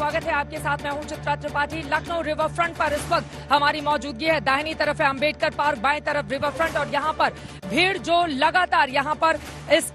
स्वागत है आपके साथ। मैं हूं चित्रा त्रिपाठी। लखनऊ रिवर फ्रंट पर इस वक्त हमारी मौजूदगी है। दाहिनी तरफ है अंबेडकर पार्क, बाएं तरफ रिवर फ्रंट और यहाँ पर भीड़ जो लगातार यहाँ पर इस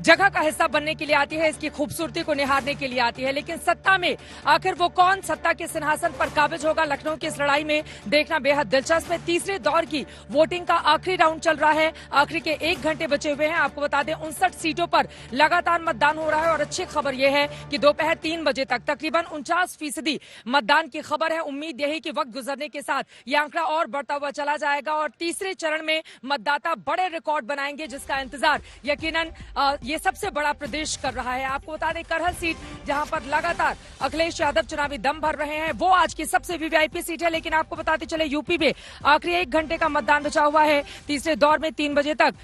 जगह का हिस्सा बनने के लिए आती है, इसकी खूबसूरती को निहारने के लिए आती है। लेकिन सत्ता में आखिर वो कौन सत्ता के सिंहासन पर काबिज होगा, लखनऊ की इस लड़ाई में देखना बेहद दिलचस्प है। तीसरे दौर की वोटिंग का आखिरी राउंड चल रहा है। आखिरी के 1 घंटे बचे हुए हैं। आपको बता दें 59 सीटों पर लगातार मतदान हो रहा है और अच्छी खबर यह है कि दोपहर 3 बजे तक तकरीबन 49% मतदान की खबर है। उम्मीद यही कि वक्त गुजरने के साथ ये आंकड़ा और बढ़ता हुआ चला जाएगा और तीसरे चरण में मतदाता बड़े रिकॉर्ड बनाएंगे, जिसका इंतजार यकीनन ये सबसे बड़ा प्रदेश कर रहा है। आपको बता दें करहल सीट जहां पर लगातार अखिलेश यादव चुनावी दम भर रहे हैं, वो आज की सबसे वीवीआईपी सीट है। लेकिन आपको बताते चले यूपी में आखिरी 1 घंटे का मतदान बचा हुआ है। तीसरे दौर में 3 बजे तक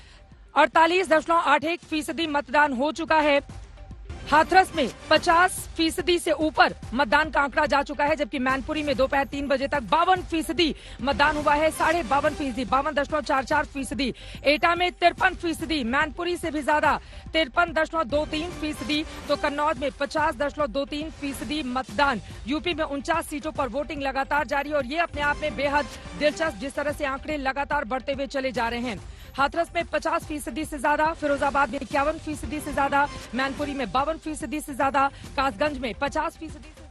48.81% मतदान हो चुका है। हाथरस में 50% से ऊपर मतदान का आंकड़ा जा चुका है, जबकि मैनपुरी में दोपहर 3 बजे तक 52% मतदान हुआ है। 52.5%, 52.44%। एटा में 53%, मैनपुरी से भी ज्यादा 53.23%। तो कन्नौज में 50.23% मतदान। यूपी में 49 सीटों पर वोटिंग लगातार जारी और ये अपने आप में बेहद दिलचस्प, जिस तरह से आंकड़े लगातार बढ़ते हुए चले जा रहे हैं। हाथरस में 50% से ज्यादा, फिरोजाबाद में 51% से ज्यादा, मैनपुरी में 52% से ज्यादा, कासगंज में 50% से ज्यादा,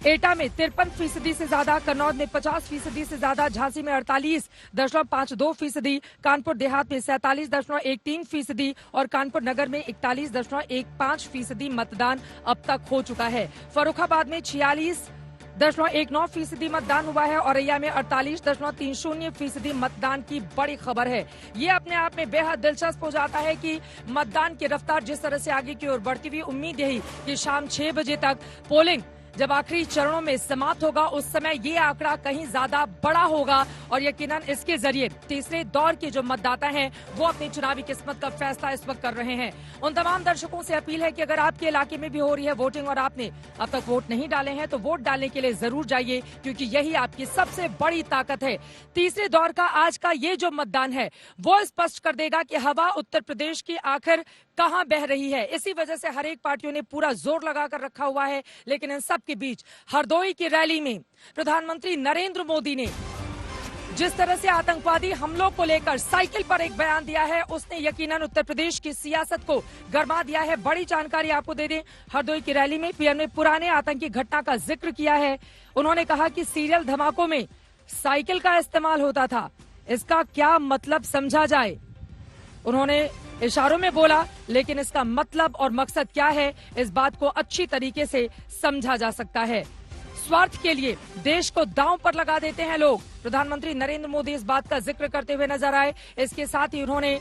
एटा में 53% से ज्यादा, कन्नौज में 50% से ज्यादा, झांसी में 48.52%, कानपुर देहात में 47.13% और कानपुर नगर में 41.15% मतदान अब तक हो चुका है। फर्रुखाबाद में 46.19% मतदान हुआ है। औरैया में 48.30% मतदान की बड़ी खबर है। ये अपने आप में बेहद दिलचस्प हो जाता है कि मतदान की रफ्तार जिस तरह से आगे की ओर बढ़ती हुई, उम्मीद यही कि शाम 6 बजे तक पोलिंग जब आखिरी चरणों में समाप्त होगा उस समय ये आंकड़ा कहीं ज्यादा बड़ा होगा और यकीनन इसके जरिए तीसरे दौर के जो मतदाता हैं वो अपनी चुनावी किस्मत का फैसला इस वक्त कर रहे हैं। उन तमाम दर्शकों से अपील है कि अगर आपके इलाके में भी हो रही है वोटिंग और आपने अब तक वोट नहीं डाले हैं तो वोट डालने के लिए जरूर जाइए, क्योंकि यही आपकी सबसे बड़ी ताकत है। तीसरे दौर का आज का ये जो मतदान है वो स्पष्ट कर देगा कि हवा उत्तर प्रदेश की आखिर कहां बह रही है। इसी वजह से हर एक पार्टियों ने पूरा जोर लगाकर रखा हुआ है। लेकिन इन सब के बीच हरदोई की रैली में प्रधानमंत्री नरेंद्र मोदी ने जिस तरह से आतंकवादी हमलों को लेकर साइकिल पर एक बयान दिया है, उसने यकीनन उत्तर प्रदेश की सियासत को गरमा दिया है। बड़ी जानकारी आपको दे दें, हरदोई की रैली में पीएम ने पुराने आतंकी घटना का जिक्र किया है। उन्होंने कहा कि सीरियल धमाकों में साइकिल का इस्तेमाल होता था, इसका क्या मतलब समझा जाए। उन्होंने इशारों में बोला, लेकिन इसका मतलब और मकसद क्या है इस बात को अच्छी तरीके से समझा जा सकता है। स्वार्थ के लिए देश को दांव पर लगा देते हैं लोग। प्रधानमंत्री नरेंद्र मोदी इस बात का जिक्र करते हुए नजर आए। इसके साथ ही उन्होंने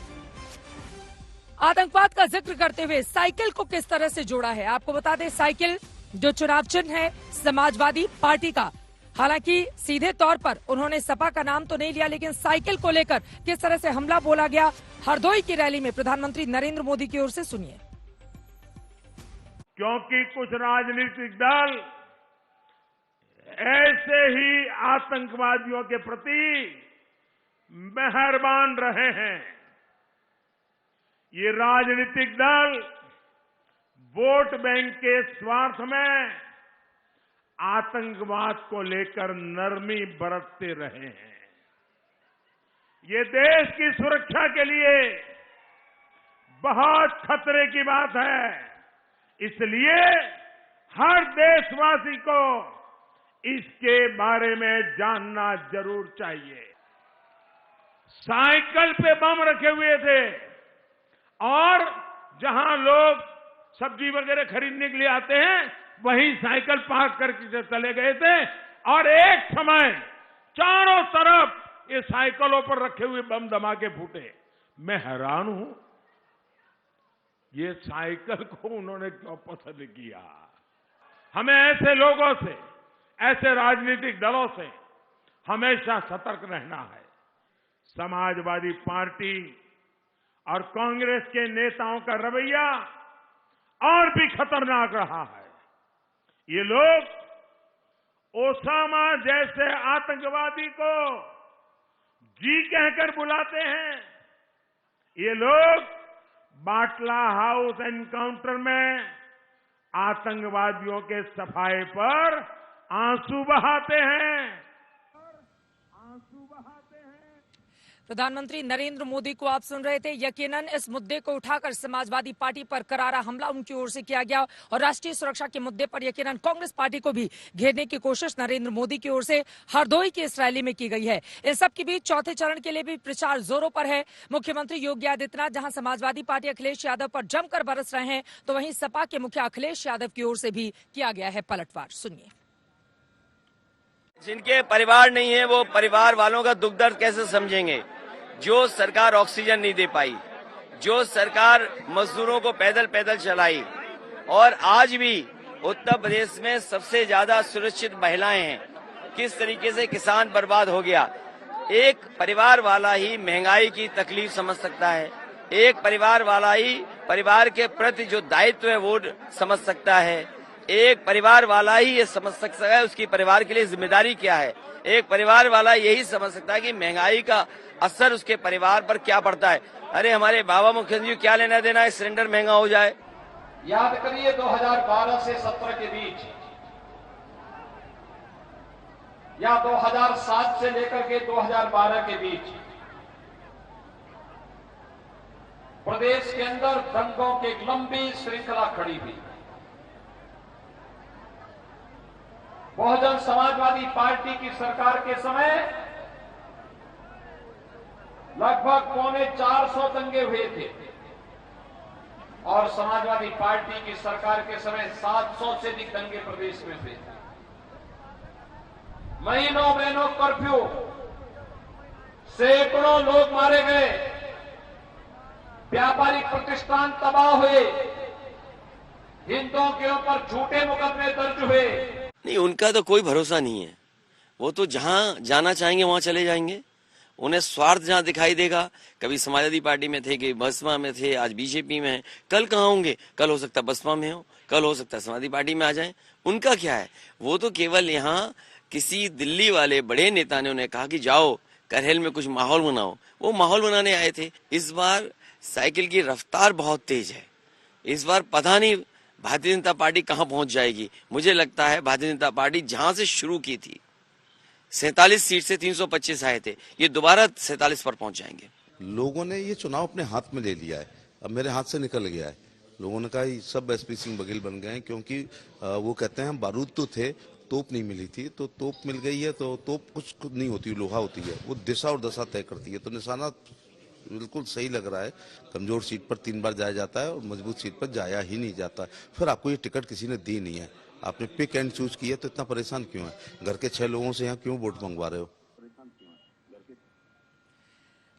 आतंकवाद का जिक्र करते हुए साइकिल को किस तरह से जोड़ा है। आपको बता दें साइकिल जो चुनाव चिन्ह है समाजवादी पार्टी का, हालांकि सीधे तौर पर उन्होंने सपा का नाम तो नहीं लिया, लेकिन साइकिल को लेकर किस तरह से हमला बोला गया हरदोई की रैली में प्रधानमंत्री नरेंद्र मोदी की ओर से, सुनिए। क्योंकि कुछ राजनीतिक दल ऐसे ही आतंकवादियों के प्रति मेहरबान रहे हैं। ये राजनीतिक दल वोट बैंक के स्वार्थ में आतंकवाद को लेकर नरमी बरतते रहे हैं। ये देश की सुरक्षा के लिए बहुत खतरे की बात है। इसलिए हर देशवासी को इसके बारे में जानना जरूर चाहिए। साइकिल पे बम रखे हुए थे और जहां लोग सब्जी वगैरह खरीदने के लिए आते हैं वहीं साइकिल पार्क करके चले गए थे और एक समय चारों तरफ ये साइकिलों पर रखे हुए बम धमाके फूटे। मैं हैरान हूं, ये साइकिल को उन्होंने क्यों पसंद किया। हमें ऐसे लोगों से, ऐसे राजनीतिक दलों से हमेशा सतर्क रहना है। समाजवादी पार्टी और कांग्रेस के नेताओं का रवैया और भी खतरनाक रहा है। ये लोग ओसामा जैसे आतंकवादी को जी कहकर बुलाते हैं। ये लोग बाटला हाउस एनकाउंटर में आतंकवादियों के सफाए पर आंसू बहाते हैं। प्रधानमंत्री नरेंद्र मोदी को आप सुन रहे थे। यकीनन इस मुद्दे को उठाकर समाजवादी पार्टी पर करारा हमला उनकी ओर से किया गया और राष्ट्रीय सुरक्षा के मुद्दे पर यकीनन कांग्रेस पार्टी को भी घेरने की कोशिश नरेंद्र मोदी की ओर से हरदोई की इस रैली में की गई है। इस सब के बीच चौथे चरण के लिए भी प्रचार जोरों पर है। मुख्यमंत्री योगी आदित्यनाथ जहां समाजवादी पार्टी अखिलेश यादव पर जमकर बरस रहे हैं, तो वहीं सपा के मुखिया अखिलेश यादव की ओर से भी किया गया है पलटवार। सुनिए। जिनके परिवार नहीं है वो परिवार वालों का दुख दर्द कैसे समझेंगे? जो सरकार ऑक्सीजन नहीं दे पाई, जो सरकार मजदूरों को पैदल पैदल चलाई, और आज भी उत्तर प्रदेश में सबसे ज्यादा सुरक्षित महिलाएं हैं, किस तरीके से किसान बर्बाद हो गया। एक परिवार वाला ही महंगाई की तकलीफ समझ सकता है, एक परिवार वाला ही परिवार के प्रति जो दायित्व है वो समझ सकता है, एक परिवार वाला ही ये समझ सकता है उसकी परिवार के लिए जिम्मेदारी क्या है। एक परिवार वाला यही समझ सकता है कि महंगाई का असर उसके परिवार पर क्या पड़ता है। अरे हमारे बाबा मुख्यमंत्री क्या लेना देना है सिलेंडर महंगा हो जाए। याद करिए 2012 से 17 के बीच या 2007 से लेकर के 2012 के बीच प्रदेश के अंदर दंगों की एक लंबी श्रृंखला खड़ी हुई। बहुजन समाजवादी पार्टी की सरकार के समय लगभग 450 दंगे हुए थे और समाजवादी पार्टी की सरकार के समय 700 से अधिक दंगे प्रदेश में थे। महीनों महीनों कर्फ्यू, सैकड़ों लोग मारे गए, व्यापारिक प्रतिष्ठान तबाह हुए, हिंदुओं के ऊपर झूठे मुकदमे दर्ज हुए। नहीं, उनका तो कोई भरोसा नहीं है। वो तो जहां जाना चाहेंगे वहां चले जाएंगे। उन्हें स्वार्थ जहां दिखाई देगा, कभी समाजवादी पार्टी में थे, कभी बसपा में थे, आज बीजेपी में है, कल कहां होंगे? कल हो सकता है बसपा में हो, कल हो सकता है समाजवादी पार्टी में आ जाएं। उनका क्या है? वो तो केवल यहाँ किसी दिल्ली वाले बड़े नेता ने उन्हें कहा कि जाओ करहल में कुछ माहौल बनाओ, वो माहौल बनाने आए थे। इस बार साइकिल की रफ्तार बहुत तेज है। इस बार पता नहीं भारतीय जनता पार्टी कहां पहुंच जाएगी। मुझे लगता है भारतीय जनता पार्टी जहां से शुरू की थी 47 सीट से 325 आए थे, ये दोबारा 47 पर पहुंच जाएंगे। लोगों ने ये चुनाव अपने हाथ में ले लिया है, अब मेरे हाथ से निकल गया है। लोगों ने कहा ये सब एसपी सिंह बघेल बन गए हैं, क्योंकि वो कहते हैं हम बारूद तो थे, तोप नहीं मिली थी, तो तोप मिल गई है। तो तोप कुछ नहीं होती, लोहा होती है, वो दिशा और दशा तय करती है। तो निशाना बिल्कुल सही लग रहा है। कमजोर सीट पर 3 बार जाया जाता है और मजबूत सीट पर जाया ही नहीं जाता। फिर आपको ये टिकट किसी ने दी नहीं है, आपने पिक एंड चूज किया, तो इतना परेशान क्यों है? घर के 6 लोगों से यहाँ क्यों वोट मंगवा रहे हो?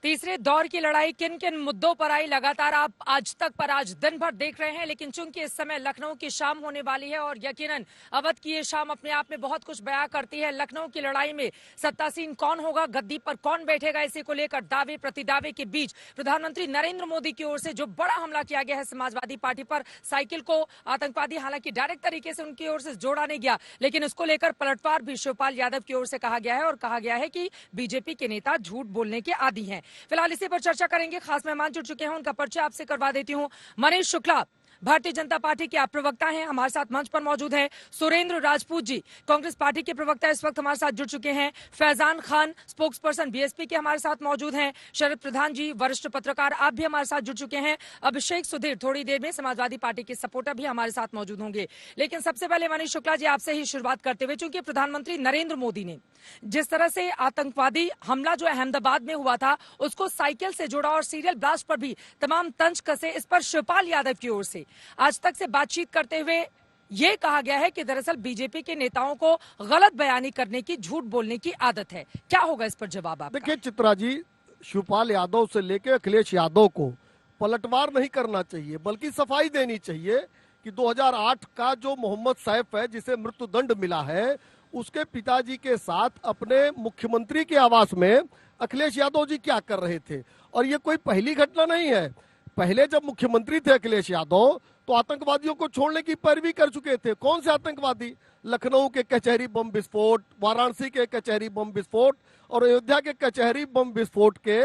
तीसरे दौर की लड़ाई किन किन मुद्दों पर आई, लगातार आप आज तक पर आज दिन भर देख रहे हैं। लेकिन चूंकि इस समय लखनऊ की शाम होने वाली है और यकीनन अवध की ये शाम अपने आप में बहुत कुछ बयां करती है। लखनऊ की लड़ाई में सत्तासीन कौन होगा, गद्दी पर कौन बैठेगा, इसी को लेकर दावे प्रतिदावे के बीच प्रधानमंत्री नरेंद्र मोदी की ओर से जो बड़ा हमला किया गया है समाजवादी पार्टी पर, साइकिल को आतंकवादी, हालांकि डायरेक्ट तरीके से उनकी ओर से जोड़ा नहीं गया, लेकिन इसको लेकर पलटवार भी शिवपाल यादव की ओर से कहा गया है और कहा गया है कि बीजेपी के नेता झूठ बोलने के आदी हैं। फिलहाल इसी पर चर्चा करेंगे। खास मेहमान जुड़ चुके हैं, उनका परिचय आपसे करवा देती हूं। मनीष शुक्ला भारतीय जनता पार्टी के आप प्रवक्ता हैं, हमारे साथ मंच पर मौजूद हैं। सुरेंद्र राजपूत जी कांग्रेस पार्टी के प्रवक्ता इस वक्त हमारे साथ जुड़ चुके हैं। Faizan Khan spokes person BSP के हमारे साथ मौजूद हैं। शरद प्रधान जी वरिष्ठ पत्रकार, आप भी हमारे साथ जुड़ चुके हैं। अभिषेक सुधीर थोड़ी देर में समाजवादी पार्टी के सपोर्टर भी हमारे साथ मौजूद होंगे। लेकिन सबसे पहले मनीष शुक्ला जी आपसे ही शुरुआत करते हुए, चूंकि प्रधानमंत्री नरेंद्र मोदी ने जिस तरह से आतंकवादी हमला जो अहमदाबाद में हुआ था उसको साइकिल से जोड़ा और सीरियल ब्लास्ट पर भी तमाम तंज कसे, इस पर शिवपाल यादव की ओर से आज तक से बातचीत करते हुए ये कहा गया है कि दरअसल बीजेपी के नेताओं को गलत बयानी करने की, झूठ बोलने की आदत है। क्या होगा इस पर जवाब आपका? देखिए चित्रा जी, शिवपाल यादव से लेकर अखिलेश यादव को पलटवार नहीं करना चाहिए, बल्कि सफाई देनी चाहिए कि 2008 का जो मोहम्मद सैफ है जिसे मृत्युदंड मिला है, उसके पिताजी के साथ अपने मुख्यमंत्री के आवास में अखिलेश यादव जी क्या कर रहे थे। और ये कोई पहली घटना नहीं है। पहले जब मुख्यमंत्री थे अखिलेश यादव तो आतंकवादियों को छोड़ने की पैरवी कर चुके थे। कौन से आतंकवादी? लखनऊ के कचहरी बम विस्फोट, वाराणसी के कचहरी बम विस्फोट और अयोध्या के कचहरी बम विस्फोट के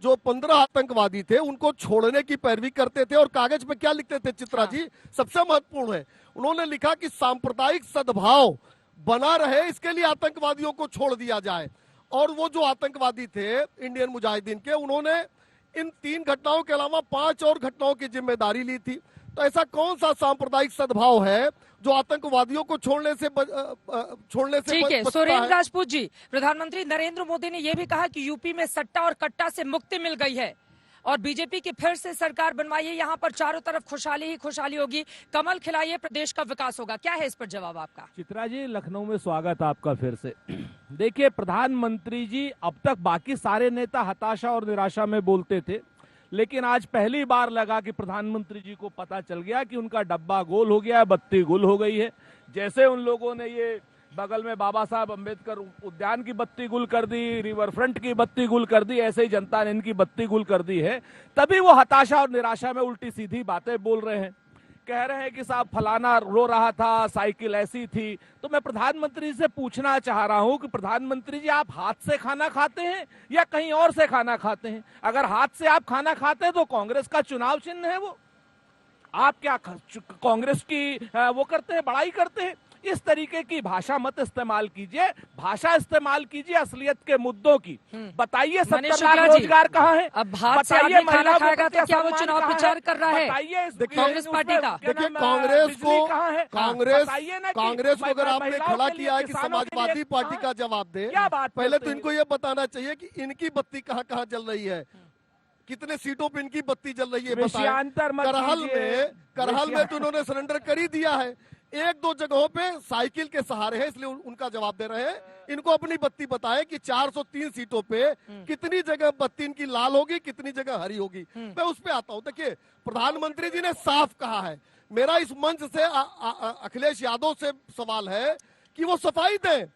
जो 15 आतंकवादी थे उनको छोड़ने की पैरवी करते थे और कागज पे क्या लिखते थे चित्रा जी, सबसे महत्वपूर्ण है, उन्होंने लिखा कि सांप्रदायिक सद्भाव बना रहे इसके लिए आतंकवादियों को छोड़ दिया जाए। और वो जो आतंकवादी थे इंडियन मुजाहिदीन के, उन्होंने इन 3 घटनाओं के अलावा 5 और घटनाओं की जिम्मेदारी ली थी। तो ऐसा कौन सा सांप्रदायिक सद्भाव है जो आतंकवादियों को छोड़ने से ठीक है। सुरेंद्र राजपूत जी, प्रधानमंत्री नरेंद्र मोदी ने यह भी कहा कि यूपी में सट्टा और कट्टा से मुक्ति मिल गई है और बीजेपी की फिर से सरकार बनवाइए, यहाँ पर चारों तरफ खुशहाली ही खुशहाली होगी, कमल खिलाइए, प्रदेश का विकास होगा। क्या है इस पर जवाब आपका? चित्रा जी, लखनऊ में स्वागत आपका फिर से। देखिए, प्रधानमंत्री जी, अब तक बाकी सारे नेता हताशा और निराशा में बोलते थे, लेकिन आज पहली बार लगा कि प्रधानमंत्री जी को पता चल गया कि उनका डब्बा गोल हो गया है, बत्ती गुल हो गई है। जैसे उन लोगों ने ये बगल में बाबा साहब अम्बेडकर उद्यान की बत्ती गुल कर दी, रिवर फ्रंट की बत्ती गुल कर दी, ऐसे ही जनता ने इनकी बत्ती गुल कर दी है। तभी वो हताशा और निराशा में उल्टी सीधी बातें बोल रहे हैं, कह रहे हैं कि साहब फलाना रो रहा था, साइकिल ऐसी थी। तो मैं प्रधानमंत्री से पूछना चाह रहा हूं कि प्रधानमंत्री जी, आप हाथ से खाना खाते हैं या कहीं और से खाना खाते हैं? अगर हाथ से आप खाना खाते हैं तो कांग्रेस का चुनाव चिन्ह है वो। आप क्या कांग्रेस की वो करते हैं, बड़ाई करते हैं? इस तरीके की भाषा मत इस्तेमाल कीजिए, भाषा इस्तेमाल कीजिए असलियत के मुद्दों की। बताइए 70 लाख रोजगार कहाँ है? अब भात से आदमी खाना खाएगा तो क्या वो चुनाव प्रचार कर रहा है कांग्रेस पार्टी का? देखिए, कांग्रेस को अगर आपने खड़ा किया है कि समाजवादी पार्टी का जवाब दे, पहले तो इनको ये बताना चाहिए कि इनकी बत्ती कहाँ कहाँ जल रही है, कितने सीटों पे इनकी बत्ती जल रही है बताएं। करहल में तो उन्होंने सरेंडर कर ही दिया है। 1-2 जगहों पे साइकिल के सहारे है, इसलिए उनका जवाब दे रहे हैं। इनको अपनी बत्ती बताएं कि 403 सीटों पे कितनी जगह बत्ती इनकी लाल होगी, कितनी जगह हरी होगी। मैं उस पे आता हूं। देखिए, प्रधानमंत्री जी ने साफ कहा है, मेरा इस मंच से अखिलेश यादव से सवाल है कि वो सफाई दें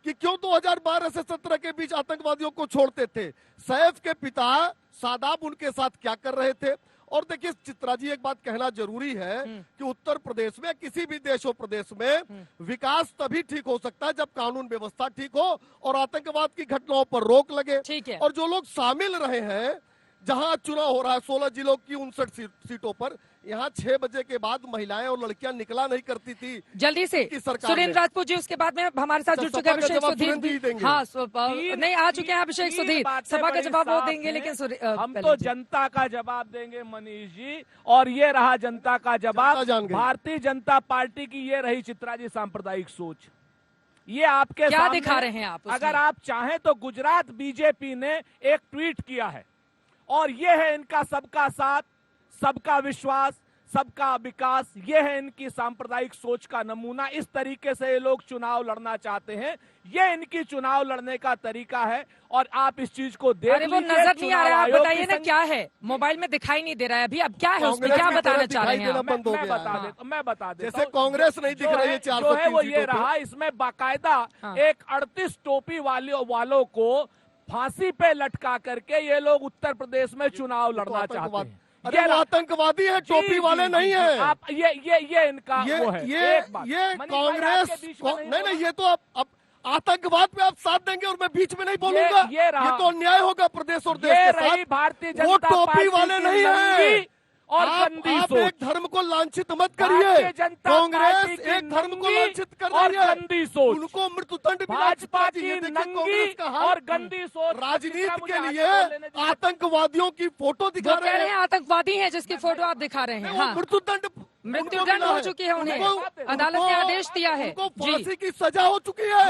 कि क्यों 2012 से 17 के बीच आतंकवादियों को छोड़ते थे। सैफ के पिता सादाब उनके साथ क्या कर रहे थे? और देखिए चित्रा जी, एक बात कहना जरूरी है कि उत्तर प्रदेश में, किसी भी देशों प्रदेश में विकास तभी ठीक हो सकता है जब कानून व्यवस्था ठीक हो और आतंकवाद की घटनाओं पर रोक लगे। और जो लोग शामिल रहे हैं, जहां चुनाव हो रहा है 16 जिलों की 59 सीटों पर, यहाँ 6 बजे के बाद महिलाएं और लड़कियां निकला नहीं करती थी। जल्दी से सुरेंद्र राजपूत जी, उसके बाद में हमारे साथ जुड़ चुके अभिषेक सुधीर। हाँ, नहीं आ चुके हैं अभिषेक सुधीर, सभा का जवाब वो देंगे, लेकिन हम तो जनता का जवाब देंगे मनीष जी। और ये रहा जनता का जवाब। भारतीय जनता पार्टी की ये रही चित्रा जी सांप्रदायिक सोच। ये आपके क्या दिखा रहे हैं आप? अगर आप चाहें तो गुजरात बीजेपी ने एक ट्वीट किया है और ये है इनका सबका साथ, सबका विश्वास, सबका विकास। ये है इनकी सांप्रदायिक सोच का नमूना। इस तरीके से ये लोग चुनाव लड़ना चाहते हैं, ये इनकी चुनाव लड़ने का तरीका है और आप इस चीज को देख लीजिए। वो नजर नहीं आ रहा है, आप बताइए ना क्या है? मोबाइल में दिखाई नहीं दे रहा है अभी, अब क्या है उसमें, क्या बताना चाह रहे हैं? मैं बता देता जैसे कांग्रेस नहीं दिख रही है, जो है वो ये रहा। इसमें बाकायदा एक 38 टोपी वालों को फांसी पे लटका करके ये लोग उत्तर प्रदेश में चुनाव लड़ना चाहते हैं। अरे वो आतंकवादी है, टोपी वाले नहीं है। आप ये इनका वो है। ये कांग्रेस नहीं, ये तो अब आतंकवाद पे आप साथ देंगे और मैं बीच में नहीं बोलूंगा। ये तो अन्याय होगा प्रदेश और देश के साथ। भारतीय जनता वो टोपी वाले नहीं है। और आप एक धर्म को लांछित मत करिए। कांग्रेस एक धर्म को लांछित कर रही है, गंदी सोच। उनको मृत्युदंड भाजपा की नंगी और गंदी सोच। राजनीति के लिए आतंकवादियों की फोटो दिखा रहे हैं। आतंकवादी हैं जिसकी फोटो आप दिखा रहे हैं। हाँ। मृत्युदंड हो चुकी है, उन्हें अदालत ने आदेश दिया है, फांसी की सजा हो चुकी है।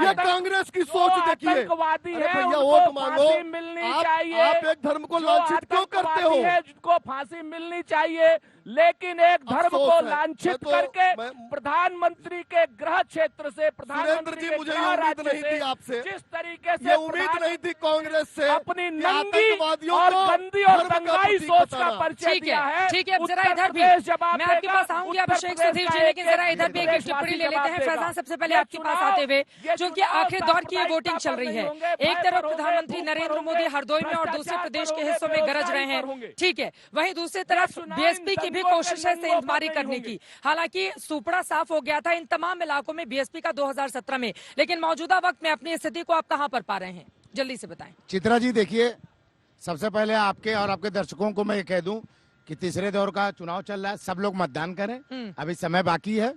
ये कांग्रेस की सोच देखिए। आतंकवादी है, भैया वोट मांगो, मिलनी चाहिए। आप एक धर्म को लांछित क्यों करते हो? जिनको फांसी मिलनी चाहिए, लेकिन एक धर्म को लांछित करके प्रधानमंत्री के गृह क्षेत्र से, प्रधानमंत्री जी, मुझे उम्मीद नहीं थी आपसे, जिस तरीके से उम्मीद नहीं थी कांग्रेस से, अपनी नंगी और गंदी और दंगाई सोच का परिचय दिया है। ठीक है, जरा इधर भी मैं आपके पास आऊंगी अभिषेक सुधीर जी, लेकिन जरा इधर भी एक टिप्पणी ले लेते हैं। फैजान, सबसे पहले आपके पास आते हुए, क्योंकि आखिर दौर की ये वोटिंग चल रही है, एक तरफ प्रधानमंत्री नरेंद्र मोदी हरदोई में और दूसरे प्रदेश के हिस्सों में गरज रहे हैं, ठीक है, वहीं दूसरी तरफ बीएसपी की भी कोशिश है सेंधमारी करने की। हालांकि सुपड़ा साफ हो गया था इन तमाम इलाकों में बीएसपी का 2017 में, लेकिन मौजूदा वक्त में अपनी स्थिति को आप कहां पर पा रहे हैं, जल्दी से बताएं। चित्रा जी, देखिए, सबसे पहले आपके और आपके दर्शकों को मैं ये कह दूं कि तीसरे दौर का चुनाव चल रहा है, सब लोग मतदान करें, अभी समय बाकी है।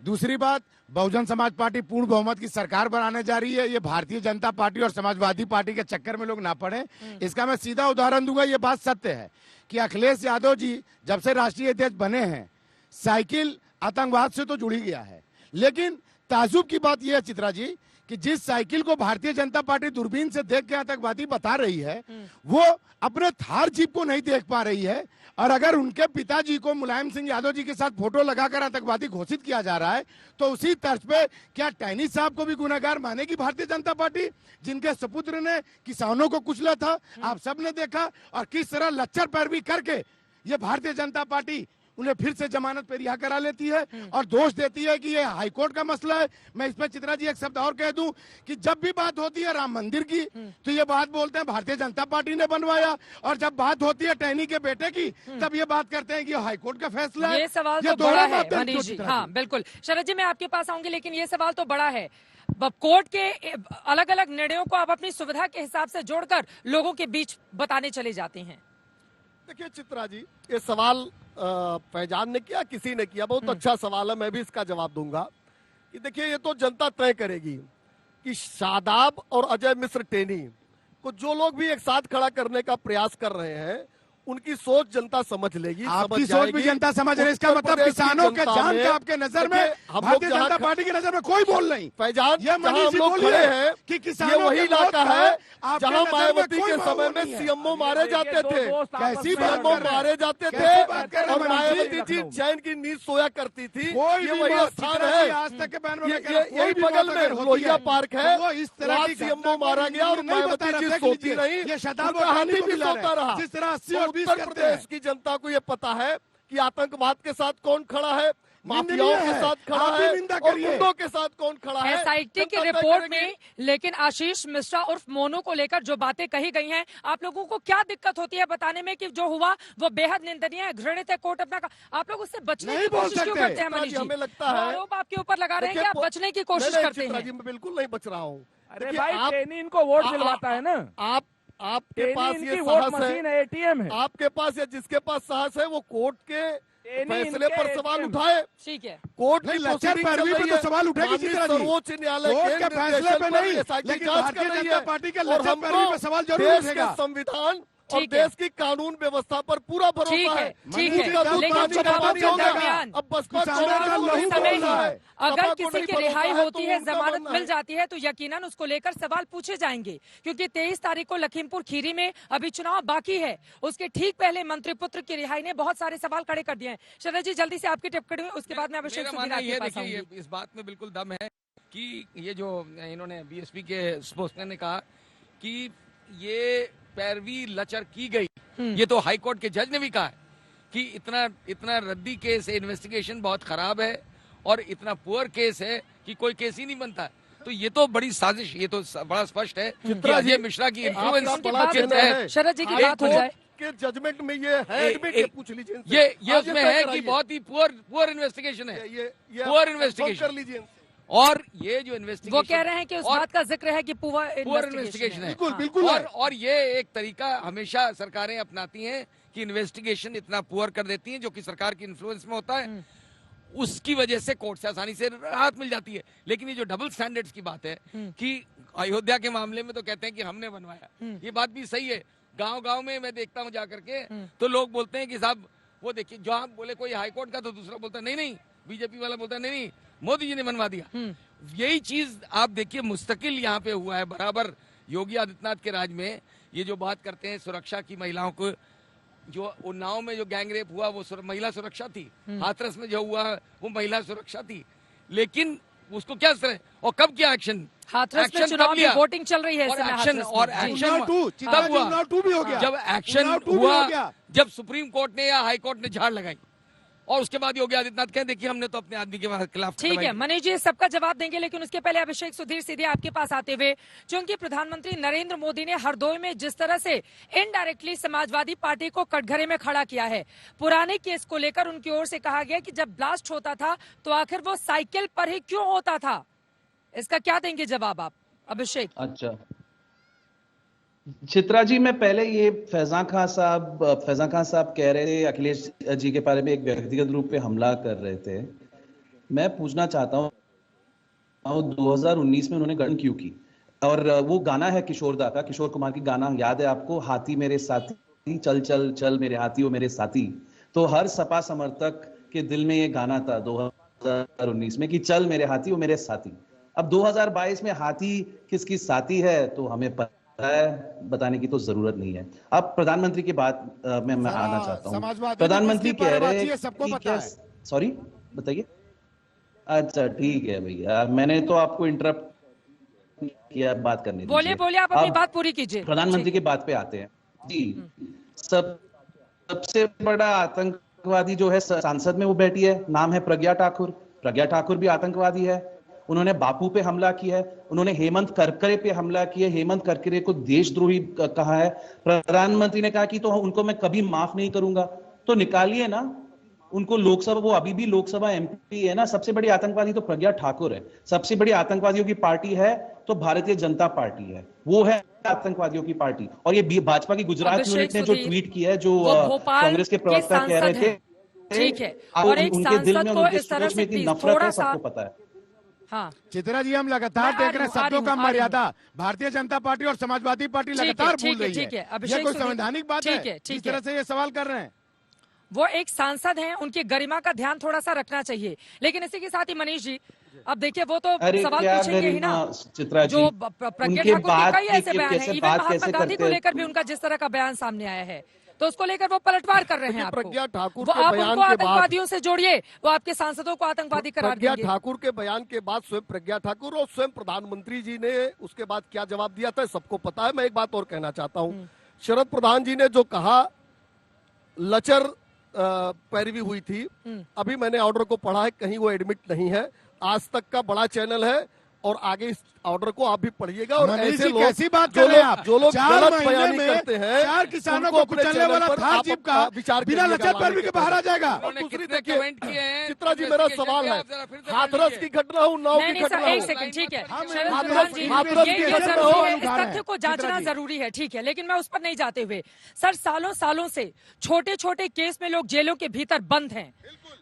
दूसरी बात, बहुजन समाज पार्टी पूर्ण बहुमत की सरकार बनाने जा रही है। ये भारतीय जनता पार्टी और समाजवादी पार्टी के चक्कर में लोग ना पड़े। इसका मैं सीधा उदाहरण दूंगा। ये बात सत्य है कि अखिलेश यादव जी जब से राष्ट्रीय अध्यक्ष बने हैं, साइकिल आतंकवाद से तो जुड़ी गया है, लेकिन ताजुब की बात यह है चित्रा जी कि जिस साइकिल को भारतीय जनता पार्टी दूरबीन से देख के आतंकवादी बता रही है, वो अपने थार जीप को नहीं देख पा रही है। और अगर उनके पिताजी को मुलायम सिंह यादव जी के साथ फोटो लगाकर आतंकवादी घोषित किया जा रहा है, तो उसी तर्ज पे क्या टैनी साहब को भी गुनहगार मानेगी भारतीय जनता पार्टी, जिनके सपुत्र ने किसानों को कुचला था, आप सब ने देखा, और किस तरह लच्चर पैरवी करके ये भारतीय जनता पार्टी उन्हें फिर से जमानत पे रिहा करा लेती है और दोष देती है कि ये हाईकोर्ट का मसला है। मैं इसमें चित्रा जी एक शब्द और कह दूं कि जब भी बात होती है राम मंदिर की, तो ये बात बोलते हैं भारतीय जनता पार्टी ने बनवाया, और जब बात होती है टैनी के बेटे की, तब ये बात करते हैं कि हाईकोर्ट का फैसला है। ये सवाल तो बड़ा है मनीष जी। हाँ बिल्कुल, शरद जी मैं आपके पास आऊंगी, लेकिन ये सवाल तो बड़ा है। कोर्ट के अलग अलग निर्णयों को आप अपनी सुविधा के हिसाब से जोड़कर लोगों के बीच बताने चले जाते हैं। देखिए चित्रा जी, ये सवाल फैजान ने किया, किसी ने किया, बहुत अच्छा सवाल है, मैं भी इसका जवाब दूंगा कि देखिए ये तो जनता तय करेगी कि शादाब और अजय मिश्र टेनी को जो लोग भी एक साथ खड़ा करने का प्रयास कर रहे हैं, उनकी सोच जनता समझ लेगी। आपकी सोच भी जनता समझ रही है। इसका मतलब किसानों के जान का आपके नजर में, भारतीय जनता पार्टी की नजर में कोई बोल नहीं। फैजान, जहां हम लोग खड़े हैं कि किसानों वही इलाका है जहां मायावती के समय में सीएमओ मारे जाते थे, सीएमओ मारे जाते थे और मायावती जी चैन की नींद सोया करती थी। ये वही स्थान है, आज तक के यही बगल में लोहिया पार्क है, वहाँ सीएमओ मारा गया और मायावती जी सोती रही, कहानी भी सोता रहा। जिस तरह उत्तर प्रदेश की जनता को ये पता है कि आतंकवाद के साथ कौन खड़ा है, माफियाओं के साथ खड़ा है और गुंडों के साथ कौन खड़ा है। एसआईटी की रिपोर्ट में लेकिन आशीष मिश्रा उर्फ मोनू को लेकर जो बातें कही गई हैं, आप लोगों को क्या दिक्कत होती है बताने में कि जो हुआ वो बेहद निंदनीय है, घृणित है, कोर्ट अपना आप लोग उससे बचने की कोशिश क्यों करते हैं मनीष जी? हमें लगता है आरोप आपके ऊपर लगा रहे हैं कि आप बचने की कोशिश करते हैं। मैं बिल्कुल नहीं बच रहा हूँ। अरे भाई टेनी इनको वोट दिलवाता है ना, आपके पास ये साहस है, एटीएम है, आपके पास या जिसके पास साहस है वो कोर्ट के फैसले पर सवाल उठाए। ठीक है, कोर्ट की पैरवी पे तो सवाल उठेगी सर्वोच्च न्यायालय के फैसले पे नहीं, लेकिन भारतीय जनता पार्टी के लचर पैरवी पे सवाल जरूर उठेगा। संविधान और देश की कानून व्यवस्था पर पूरा भरोसा है। ठीक है, लेकिन चुनावों के दरमियान अब बसपा अगर किसी की रिहाई होती है, जमानत मिल जाती है, तो यकीनन उसको लेकर सवाल पूछे जाएंगे, क्योंकि 23 तारीख को लखीमपुर खीरी में अभी चुनाव बाकी है। उसके ठीक पहले मंत्री पुत्र की रिहाई ने बहुत सारे सवाल खड़े कर दिए हैं। शरद जी जल्दी से आपकी टिप्पणी में, उसके बाद में अभिषेक सुधीर आपके पास आऊंगी। इस बात में बिल्कुल दम है कि ये जो इन्होंने बीएसपी के स्पोक्समैन ने कहा कि ये पैरवी लचर की गई, ये तो हाईकोर्ट के जज ने भी कहा है कि इतना रद्दी केस है, इन्वेस्टिगेशन बहुत खराब है और इतना पुअर केस है कि कोई केस ही नहीं बनता। तो ये तो बड़ी साजिश, ये तो बड़ा स्पष्ट है कि अजय मिश्रा की इन्फ्लुएंस है। शरद जी की बात हो जाए के जजमेंट में ये है, पूछ लीजिए ये उसमें है कि बहुत ही पुअर इन्वेस्टिगेशन है, पुअर इन्वेस्टिगेशन कर लीजिए। और ये जो इन्वेस्टिगेशन, वो कह रहे हैं कि उस बात का जिक्र है कि पुअर इन्वेस्टिगेशन है। बिल्कुल। और ये एक तरीका हमेशा सरकारें अपनाती हैं कि इन्वेस्टिगेशन इतना पुअर कर देती हैं, जो कि सरकार की इन्फ्लुएंस में होता है, उसकी वजह से कोर्ट से आसानी से राहत मिल जाती है। लेकिन ये जो डबल स्टैंडर्ड्स की बात है कि अयोध्या के मामले में तो कहते हैं कि हमने बनवाया, ये बात भी सही है। गांव में मैं देखता हूँ जाकर के, तो लोग बोलते हैं कि साहब वो देखिए, जो आप बोले कोई हाईकोर्ट का, तो दूसरा बोलता है नहीं, बीजेपी वाला बोलता है नहीं, मोदी जी ने बनवा दिया। यही चीज आप देखिए मुस्तकिल यहाँ पे हुआ है बराबर। योगी आदित्यनाथ के राज में ये जो बात करते हैं सुरक्षा की, महिलाओं को, जो उन्नाव में जो गैंग रेप हुआ वो महिला सुरक्षा थी, हाथरस में जो हुआ वो महिला सुरक्षा थी, लेकिन उसको क्या सर और कब किया एक्शन? हाथरस में चुनाव की वोटिंग चल रही है, और एक्शन तब हुआ जब एक्शन हुआ, जब सुप्रीम कोर्ट ने या हाई कोर्ट ने झाड़ लगाई, और उसके बाद योगी आदित्यनाथ कहे देखिए हमने तो अपने आदमी के खिलाफ। ठीक है मनीष जी सबका जवाब देंगे, लेकिन उसके पहले अभिषेक सुधीर सीधे आपके पास आते हुए, क्योंकि प्रधानमंत्री नरेंद्र मोदी ने हरदोई में जिस तरह से इनडायरेक्टली समाजवादी पार्टी को कटघरे में खड़ा किया है, पुराने केस को लेकर उनकी ओर से कहा गया कि जब ब्लास्ट होता था तो आखिर वो साइकिल पर ही क्यों होता था, इसका क्या देंगे जवाब आप अभिषेक? अच्छा, चित्रा जी, मैं पहले ये फैजान खान साहब कह रहे थे अखिलेश जी के बारे में एक व्यक्तिगत रूप पे हमला कर रहे थे। मैं पूछना चाहता हूँ 2019 में उन्होंने गठन क्यों की? और वो गाना है किशोर कुमार की गाना याद है आपको, हाथी मेरे साथी चल चल चल मेरे हाथी ओ मेरे साथी। तो हर सपा समर्थक के दिल में ये गाना था 2019 में कि चल मेरे हाथी ओ मेरे साथी। अब 2022 में हाथी किसकी साथी है तो हमें पता है, बताने की तो जरूरत नहीं है। अब प्रधानमंत्री की बात में मैं आना चाहता हूँ। प्रधानमंत्री कह रहे हैं सबको पता है। सॉरी बताइए। अच्छा ठीक है भैया, मैंने तो आपको इंटरप्ट किया, बात करने दीजिए। बोलिए, आप अपनी बात पूरी कीजिए। प्रधानमंत्री की बात पे आते हैं जी। सबसे बड़ा आतंकवादी जो है सांसद में वो बैठी है, नाम है प्रज्ञा ठाकुर। प्रज्ञा ठाकुर भी आतंकवादी है। उन्होंने बापू पे हमला किया है, उन्होंने हेमंत करकरे पे हमला किया, हेमंत करकरे को देशद्रोही कहा है। प्रधानमंत्री ने कहा कि तो उनको मैं कभी माफ नहीं करूंगा। तो निकालिए ना उनको लोकसभा, वो अभी भी लोकसभा एमपी है ना। सबसे बड़ी आतंकवादी तो प्रज्ञा ठाकुर है। सबसे बड़ी आतंकवादियों की पार्टी है तो भारतीय जनता पार्टी है, वो है आतंकवादियों की पार्टी। और ये भाजपा की गुजरात यूनिट ने जो ट्वीट किया है, जो कांग्रेस के प्रवक्ता कह रहे थे, ठीक है, और एक उनके दिल में, सांसद को उनके इस तरह सोच में से इतनी प्लीज नफरत थोड़ा है, सा, सबको पता है। हाँ चित्रा जी, हम लगातार देख रहे हैं शब्दों का मर्यादा भारतीय जनता पार्टी और समाजवादी पार्टी लगातार भूल रही है। ठीक है, ये कोई संवैधानिक बात है जिस तरह से ये सवाल कर रहे हैं? वो एक सांसद हैं, उनकी गरिमा का ध्यान थोड़ा सा रखना चाहिए। लेकिन इसी के साथ ही मनीष जी, अब देखिए वो तो सवाल पूछेंगे ही ना। चित्रा जी, जो प्रज्ञा ठाकुर के कई ऐसे बयान हैं, इवन महात्मा गांधी को लेकर भी उनका जिस तरह का बयान सामने आया है, तो उसको लेकर वो पलटवार कर रहे हैं आपको। प्रज्ञा ठाकुर वो के आप बयान उनको के बाद, आतंकवादियों से जोड़िए, वो आपके सांसदों को आतंकवादी करार देंगे। प्रज्ञा ठाकुर के बयान के बाद स्वयं प्रज्ञा ठाकुर और स्वयं प्रधानमंत्री जी ने उसके बाद क्या जवाब दिया था सबको पता है। मैं एक बात और कहना चाहता हूँ, शरद प्रधान जी ने जो कहा लचर पैरवी हुई थी, अभी मैंने ऑर्डर को पढ़ा है, कहीं वो एडमिट नहीं है। आज तक का बड़ा चैनल है और आगे इस ऑर्डर को आप भी पढ़िएगा। और ऐसे लोग कैसी बात कर रहे हैं आप? जो लोग 4 गलत महीने बयानी में करते हैं, 4 किसानों उनको को अपने कुचलने चैनल वाला पर थार आप जीप अपना का विचार बिना करिएगा, लचर पैरवी के बाहर आ जाएगा। दूसरी कमेंट किए हैं, चित्रा जी, मेरा सवाल है, हाथरस की घटना हो, नाव की घटना हो, एक सेकंड, ठीक है हाथरस की ये घटना जरूरी हो, है, इस तथ्य को जांचना जरूरी है, ठीक है। लेकिन मैं उस पर नहीं जाते हुए, सर सालों से छोटे छोटे केस में लोग जेलों के भीतर बंद हैं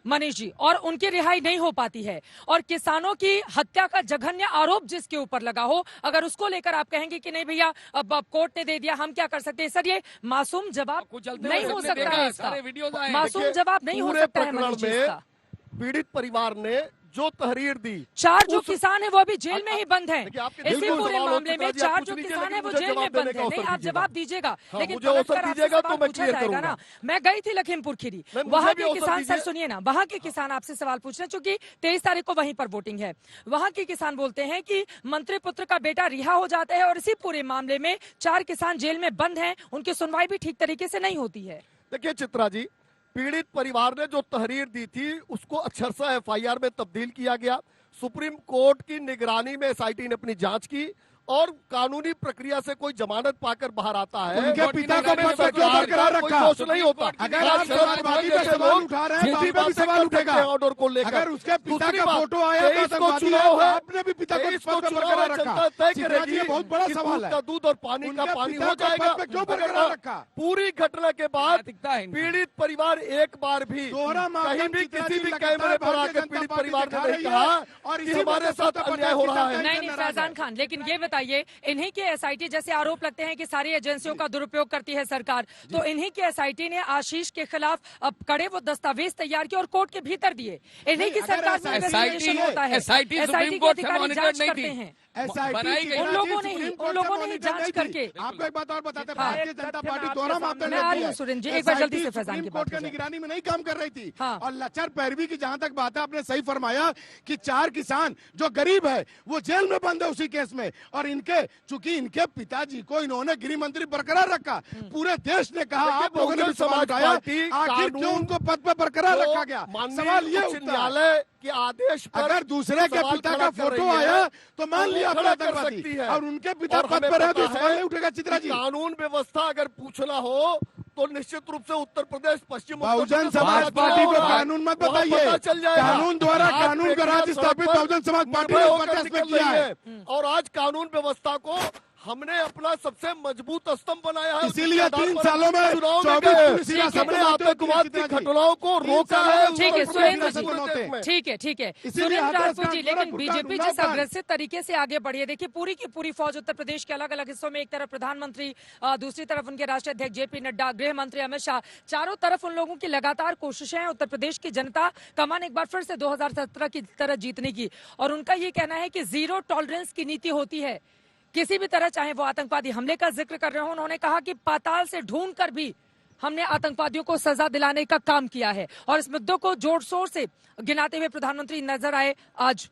मनीष जी, और उनकी रिहाई नहीं हो पाती है। और किसानों की हत्या का जघन्य आरोप जिसके ऊपर लगा हो, अगर उसको लेकर आप कहेंगे कि नहीं भैया अब कोर्ट ने दे दिया, हम क्या कर सकते हैं, सर ये मासूम जवाब नहीं हो सकता है इसका। मासूम जवाब नहीं हो सकता है मनीष जी इसका। पीड़ित परिवार ने जो तहरीर दी, 4 जो किसान है वो अभी जेल में ही बंद हैं। देखिए, इसी पूरे मामले में 4 जो किसान है वो जेल में बंद है। नहीं, आप जवाब दीजिएगा, लेकिन मुझे अवसर दीजिएगा तो मैं क्लियर जाएगा करूंगा ना। मैं गई थी लखीमपुर खीरी, वहाँ के किसान, सर सुनिए ना, वहाँ के किसान आपसे सवाल पूछ रहे हैं, चूंकि 23 तारीख को वहीं पर वोटिंग है। वहाँ के किसान बोलते हैं कि मंत्री पुत्र का बेटा रिहा हो जाता है और इसी पूरे मामले में 4 किसान जेल में बंद हैं, उनकी सुनवाई भी ठीक तरीके से नहीं होती है। देखिए चित्रा जी, पीड़ित परिवार ने जो तहरीर दी थी उसको अक्षरशः एफआईआर में तब्दील किया गया। सुप्रीम कोर्ट की निगरानी में एसआईटी ने अपनी जांच की और कानूनी प्रक्रिया से कोई जमानत पाकर बाहर आता है, उनके पिता को पद पर क्यों बरकरार रखा? दोष नहीं होता। अगर आप समाजवादी पे सवाल उठा रहे हैं, बाकी पे भी सवाल उठेगा ऑर्डर को लेकर। अगर उसके पिता का फोटो आया तो आतंकवादी है, आपने भी पिता को पद पर बरकरार रखा। चित्रा जी, ये बहुत बड़ा सवाल है। दूध और पानी का पानी हो जाएगा, क्यों बरकरार रखा? पूरी घटना के बाद पीड़ित परिवार एक बार भी कहीं भी किसी भी कैमरे पर आकर पीड़ित परिवार ने नहीं कहा और हमारे साथ अन्याय हो रहा है। नहीं फैजान खान, लेकिन ये बताइए, इन्हीं की एसआईटी, जैसे आरोप लगते हैं कि सारी एजेंसियों का दुरुपयोग करती है सरकार, तो इन्हीं की एसआईटी ने आशीष के खिलाफ अब कड़े वो दस्तावेज तैयार किए और कोर्ट के भीतर दिए। इन्हीं की सरकार में इन्वेस्टिगेशन होता है, एसआईटी के अधिकारी जांच करते हैं। उन लोगों ने ही जांच करके। आपको एक बात और बताते हैं, भारतीय जनता पार्टी दोहरा मापदंड सुरेंद्र जी, एक बार जल्दी से फैजान की कोर्ट की निगरानी में नहीं काम कर रही थी। हाँ। और लचर पैरवी की जहां तक बात है, आपने सही फरमाया कि 4 किसान जो गरीब है वो जेल में बंद है उसी केस में, और इनके चूंकि इनके पिताजी को इन्होंने गृह मंत्री बरकरार रखा, पूरे देश ने कहा, आप लोगों ने भी सवाल उठाया, आखिर क्यों उनको पद पर बरकरार रखा गया? सवाल ये न्यायालय के आदेश पर अगर दूसरे के पिता का फोटो आया तो मान लिया आतंकवादी, और उनके पिता पद पर है तो सवाल नहीं उठेगा। चित्रा जी, कानून व्यवस्था अगर पूछना हो तो निश्चित रूप से उत्तर प्रदेश, पश्चिम बहुजन समाज पार्टी पे कानून मत बताइए, कानून द्वारा कानून का राज स्थापित बहुजन समाज पार्टी ने किया है। और आज कानून व्यवस्था को हमने अपना सबसे मजबूत स्तंभ बनाया है। इसीलिए 3 सालों में चुनाव 24 पुलिस हिरासत हमने में होते हैं। आतंकवाद की घटनाओं को रोका है। ठीक है सुरेंद्र हिरासत में होते हैं। जी, ठीक है ठीक है इसीलिए सुरेंद्र हाथरस राजपूत जी, कांड, लेकिन गोरखपुर बीजेपी कांड, जिस उन्नाव अग्रेसिव तरीके से आगे बढ़ी है, देखिए पूरी की पूरी फौज उत्तर प्रदेश के अलग अलग हिस्सों में, एक तरफ प्रधानमंत्री, दूसरी तरफ उनके राष्ट्रीय अध्यक्ष जेपी नड्डा, गृह मंत्री अमित शाह, चारों तरफ उन लोगों की लगातार कोशिशें हैं उत्तर प्रदेश की जनता कमान एक बार फिर से 2017 की तरह जीतने की। और उनका ये कहना है कि जीरो टॉलरेंस की नीति होती है किसी भी तरह, चाहे वो आतंकवादी हमले का जिक्र कर रहे हो। उन्होंने कहा कि पाताल से ढूंढ कर भी हमने आतंकवादियों को सजा दिलाने का काम किया है। और इस मुद्दों को जोर शोर से गिनाते हुए प्रधानमंत्री नजर आए आज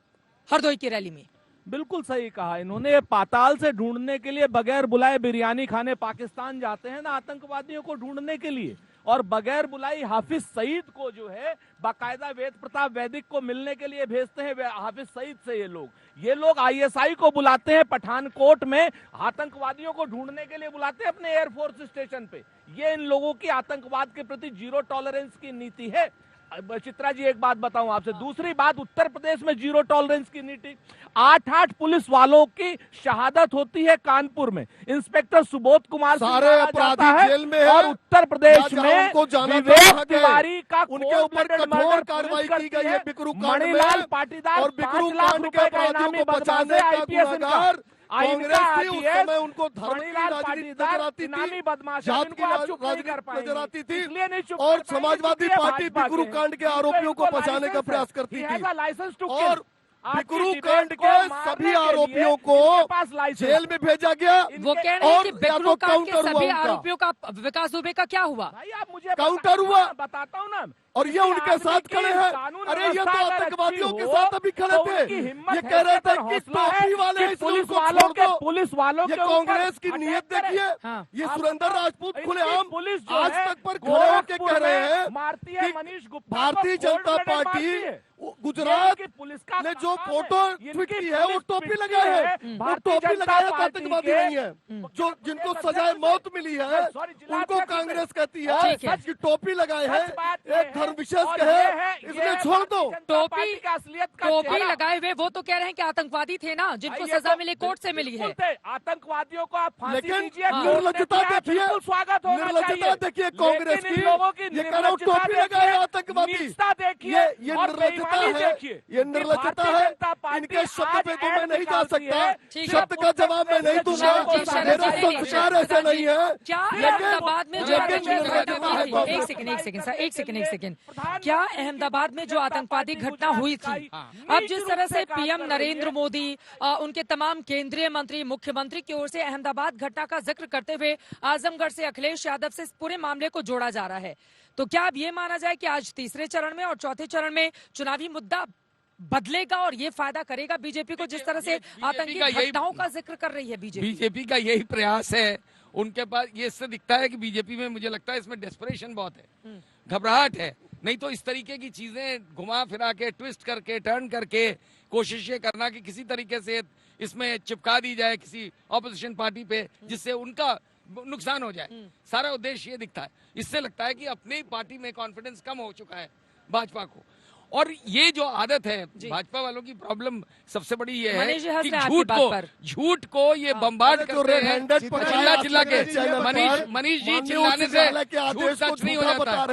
हरदोई की रैली में। बिल्कुल सही कहा इन्होंने। पाताल से ढूंढने के लिए बगैर बुलाए बिरयानी खाने पाकिस्तान जाते हैं ना आतंकवादियों को ढूंढने के लिए, और बगैर बुलाई हाफिज सईद को जो है बाकायदा वेद प्रताप वैदिक को मिलने के लिए भेजते हैं। हाफिज सईद से ये लोग आईएसआई को बुलाते हैं पठानकोट में, आतंकवादियों को ढूंढने के लिए बुलाते हैं अपने एयरफोर्स स्टेशन पे। ये इन लोगों की आतंकवाद के प्रति जीरो टॉलरेंस की नीति है। चित्रा जी एक बात बताऊं आपसे, दूसरी बात, उत्तर प्रदेश में जीरो टॉलरेंस की नीति, 8 पुलिस वालों की शहादत होती है कानपुर में। इंस्पेक्टर सुबोध कुमार सारे अपराधी जेल में हैं। और उत्तर प्रदेश में विवेक तिवारी का उनके ऊपर कठोर कार्रवाई की गई है बिकरू कांड में, मणिलाल पाटीदार और बिकरू कांड के अपराधियों को बचाने का गुनाहगार कांग्रेस थी। उस समय उनको धर्म की राजनीति नजर आती थी, जात की राजनीति नजर आती थी, और समाजवादी पार्टी बिकरू कांड के आरोपियों को बचाने का प्रयास करती थी। और बिकरू कांड के सभी आरोपियों को जेल में भेजा गया। वो कह रहे हैं कि बिकरू कांड के सभी आरोपियों का विकास दुबे का क्या हुआ? भाई आप मुझे काउंटर हुआ, बताता हूँ ना, और ये उनके साथ खड़े हैं। अरे ये तो आतंकवादियों के साथ अभी खड़े थे, ये कह रहे थे कि टोपी वाले पुलिस वालों के ये कांग्रेस की नीयत देखिए। ये सुरेंद्र राजपूत खुलेआम आज तक पर खड़े होकर कह रहे हैं कि भारतीय जनता पार्टी गुजरात ने जो फोटो ट्वीट की है वो टोपी लगाए है, वो टोपी लगाए तो आतंकवादी नहीं है। जो जिनको सजाए मौत मिली है उनको कांग्रेस कहती है कि टोपी लगाए हैं, एक धर्म विशेष कहे इसलिए छोड़ दो। टोपी लगाए हुए वो तो कह रहे हैं कि आतंकवादी थे ना, जिनको सजा मिली कोर्ट से मिली है। आतंकवादियों को आप फांसी दीजिए, निर्लज्जता देखिए, स्वागत होना निर्लज्जता देखिए कांग्रेस की। ये कह रहा हूँ टोपी लगाए आतंकवादी, ये निर्लज्जता है, ये निर्लज्जता है। इनके शब्द पे तो मैं नहीं जा सकता, शब्द का जवाब मैं नहीं दूंगा, मेरा संस्कार ऐसा नहीं है। क्या अहमदाबाद में जो एक सेकंड क्या अहमदाबाद में जो आतंकवादी घटना हुई थी, अब जिस तरह से पीएम नरेंद्र मोदी, उनके तमाम केंद्रीय मंत्री, मुख्यमंत्री की ओर से अहमदाबाद घटना का जिक्र करते हुए आजमगढ़ से अखिलेश यादव से इस पूरे मामले को जोड़ा जा रहा है, तो क्या अब ये माना जाए कि आज तीसरे चरण में और चौथे चरण में चुनावी मुद्दा बदलेगा और ये फायदा करेगा बीजेपी को, जिस तरह से आतंकी घटनाओं का जिक्र कर रही है बीजेपी का यही प्रयास है उनके पास। ये इससे दिखता है कि बीजेपी में, मुझे लगता है इसमें डेस्परेशन बहुत है, घबराहट है। नहीं तो इस तरीके की चीजें घुमा फिरा के, ट्विस्ट करके, टर्न करके कोशिश ये करना कि किसी तरीके से इसमें चिपका दी जाए किसी ऑपोजिशन पार्टी पे, जिससे उनका नुकसान हो जाए, सारा उद्देश्य ये दिखता है। इससे लगता है कि अपनी पार्टी में कॉन्फिडेंस कम हो चुका है भाजपा को। और ये जो आदत है भाजपा वालों की, प्रॉब्लम सबसे बड़ी ये है कि झूठ को ये बम्बार्ड करते हैं, चिल्ला के। मनीष जी चिल्लाने से झूठ सच नहीं हो जाता।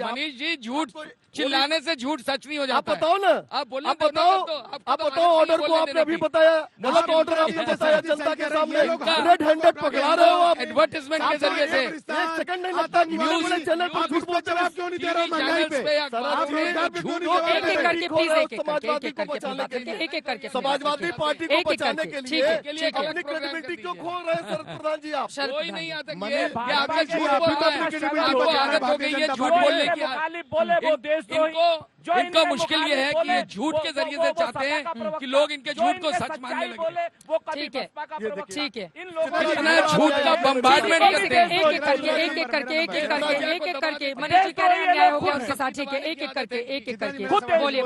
मनीष जी झूठ चिल्लाने से झूठ सच नहीं हो जाता। आप बताओ ना, आप बोले, आप बताओ ऑर्डर को आपने अभी बताया, गलत ऑर्डर आपने बताया जनता के सामने, रेड हैंडेड पकड़ा रहे हो आप एडवर्टाइजमेंट के जरिए से। एक सेकंड नहीं लगता न्यूज चैनल पर झूठ बोलते हैं, क्यों नहीं दे रहा महंगाई पे? एक एक करके प्लीज, एक एक करके समाजवादी पार्टी को बचाने के लिए अपनी क्रेडिबिलिटी क्यों खो रहे हैं शरद प्रधान जी? आप कोई नहीं आता, आपका झूठ बोलता है, आपको आदत हो गई है झूठ बोलने की। इनका मुश्किल ये है कि ये झूठ के जरिए से चाहते हैं कि लोग इनके झूठ को सच मानने लगे। ठीक है, ठीक है, इतना झूठ का बम्बार्डमेंट करते हैं। एक एक करके मनीष जी कह रहे हैं न्याय हो गया उनके साथ। ठीक है, एक एक करके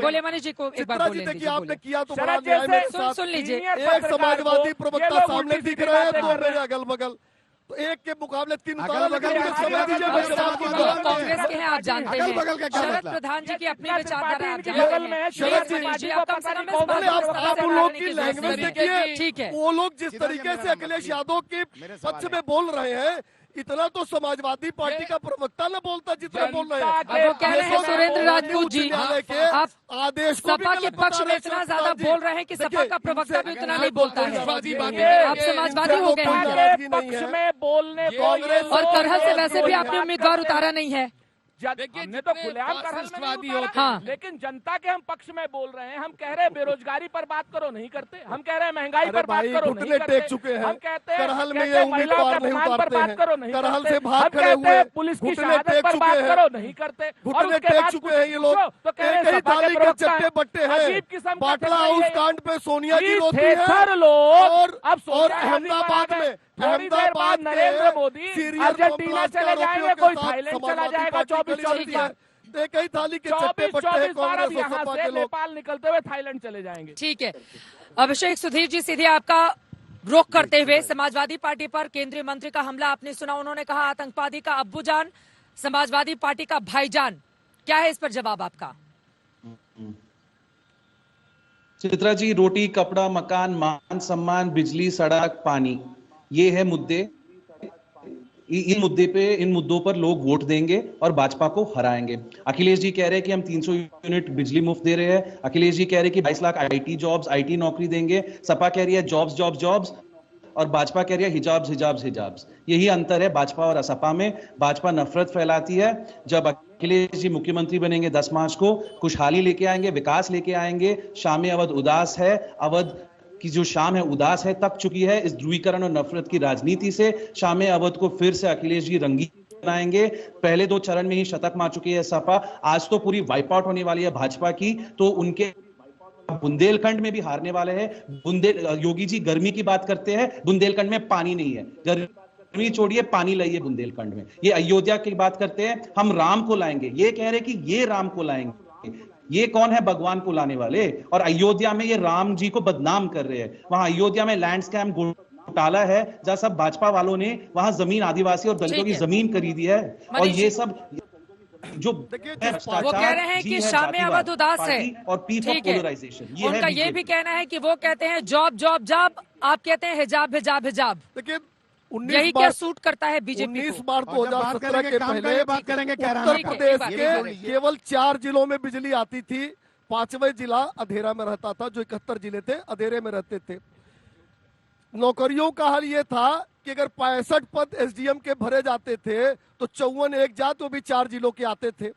बोले मनीष जी को एक बार बोले। आपने किया तो बड़ा न्याय मेरे साथ। सुन लीजिए, एक समाजवादी प्रवक्ता सामने दिख रहा है, तो मेरे अगल बगल तो एक के मुकाबले 3 अगल उतारा। बगल लेकिन के समय दीजिए, मैं जवाब वो दूंगा। कांग्रेस के हैं, आप जानते अगल हैं। बगल का क्या शरद मतलब? प्रधान जी की अपनी विचारधारा आप इनके जानते बगल में है, हैं। शरद जी, जी, जी, आप कम से कम इस कौन बात है? को आप प्रकाश उन में लोग डालने की की जरूरत लैंग्वेज नहीं है। देखिए, ठीक है। वो लोग जिस सीधा तरीके मेरा से अखिलेश सवाल यादव के मेरे सवाल पक्ष है। में बोल रहे हैं, इतना तो समाजवादी पार्टी का प्रवक्ता न बोलता जितना बोल रहे हैं। जनता के वो कह रहे हैं सुरेंद्र राजपूत जी, न्यायालय के आप आदेश को भी सपा के गलत पक्ष बता में रहे इतना हैं ज्यादा जी। बोल रहे हैं कि सपा देखिए, का प्रवक्ता भी इनसे उतना नहीं बोलता है। समाजवादी बात ये है। आप समाजवादी हो गए कोई हैं नाराजगी के नहीं पक्ष है। में बोलने को कांग्रेस ये और लोग करहल से रोज वैसे भी कोई आपने बात उम्मीदवार करते उतारा हैं। नहीं है। देखिए, हमने तो जितने खुलेआम करहल में फासिस्टवादी नहीं उतारा, होते हाँ। लेकिन जनता के हम पक्ष में बोल रहे हैं। हम कह रहे हैं बेरोजगारी पर बात करो, नहीं करते। हम कह रहे हैं महंगाई अरे पर बात भाई, करो, घुटने नहीं करते। टेक चुके हैं। हम कहते हैं करहल में कहते ये हैं महिलाओं के उम्मीदवार नहीं अपमान पर उतारते बात हैं। करो, नहीं करहल करते। से भाग हम खड़े कहते हुए हैं पुलिस की घुटने शहादत टेक पर चुके बात हैं। करो, नहीं करते। और घुटने उसके टेक बाद चुके हैं ये लोग। पूछो तो कह रहे एक हैं ही सपा थाली के प्रवक्ता चट्टे बट्टे हैं। अजीब किस्म का बाटला चक्कर हाउस ये है। कांड पे सोनिया जी ये रोती है थेथर लोग और अब सोनिया और गांधी अहमदाबाद पर आ गए। में थोड़ी देर बाद नरेंद्र मोदी अर्जेंटीना चले जाएंगे, कोई थाईलैंड चला जाएगा 24-24 बार। एक ही थाली के चट्टे बट्टे हैं 24-24 बार अब कांग्रेस और यहाँ सपा से के लोग। नेपाल निकलते हुए थाईलैंड चले जाएंगे। ठीक है, अभिषेक सुधीर जी, सीधे आपका रुख करते हुए समाजवादी पार्टी पर केंद्रीय मंत्री का हमला आपने सुना। उन्होंने कहा आतंकवादी का अब्बूजान, समाजवादी पार्टी का भाईजान। क्या है इस पर जवाब आपका? चित्रा जी, रोटी, कपड़ा, मकान, मान सम्मान, बिजली, सड़क, पानी, ये है मुद्दे। इन मुद्दों पर लोग वोट देंगे और भाजपा को हराएंगे। अखिलेश जी कह रहे हैं कि हम 300 यूनिट बिजली मुफ्त दे रहे हैं। अखिलेश जी कह रहे हैं कि 22 लाख आईटी जॉब्स, आईटी नौकरी देंगे। सपा कह रही है जॉब्स जॉब्स जॉब्स, और भाजपा कह रही है हिजाब्स हिजाब्स हिजाब्स। यही अंतर है भाजपा और सपा में। भाजपा नफरत फैलाती है। जब अखिलेश जी मुख्यमंत्री बनेंगे 10 मार्च को, खुशहाली लेके आएंगे, विकास लेके आएंगे। शाम अवध उदास है, अवध की जो शाम है उदास है, तक चुकी है इस ध्रुवीकरण और नफरत की राजनीति से। शाम अवध को फिर से अखिलेश जी रंगीन बनाएंगे। पहले 2 चरण में ही शतक मार चुकी है सपा, आज तो पूरी वाइप आउट होने वाली है भाजपा की। तो उनके बुंदेलखंड में भी हारने वाले हैं। योगी जी गर्मी की बात करते हैं, बुंदेलखंड में पानी नहीं है। गर्मी छोड़िए, पानी लाइए बुंदेलखंड में। ये अयोध्या की बात करते हैं, हम राम को लाएंगे। ये कह रहे कि ये राम को लाएंगे। ये कौन है भगवान को लाने वाले? और अयोध्या में ये राम जी को बदनाम कर रहे हैं। वहां अयोध्या में लैंड स्कैम घोटाला है, जहां सब भाजपा वालों ने वहां जमीन आदिवासी और दलितों की जमीन खरीदी है। और ये सब जो वो कह रहे हैं कि शाम अवध उदास है और पीस ऑफ पोलराइजेशन। उनका ये भी कहना है कि वो कहते हैं जॉब जॉब जॉब, आप कहते हैं हिजाब हिजाब हिजाब। देखिए, यही क्या सूट करता है बीजेपी 19 को? मार्च 2017 के पहले बात करेंगे उत्तर प्रदेश के केवल 4 जिलों में बिजली आती थी। 5वां जिला अधेरा में रहता था। जो 71 जिले थे अधेरे में रहते थे। नौकरियों का हाल ये था कि अगर 65 पद एसडीएम के भरे जाते थे तो 54 एक जात, वो भी 4 जिलों के आते थे।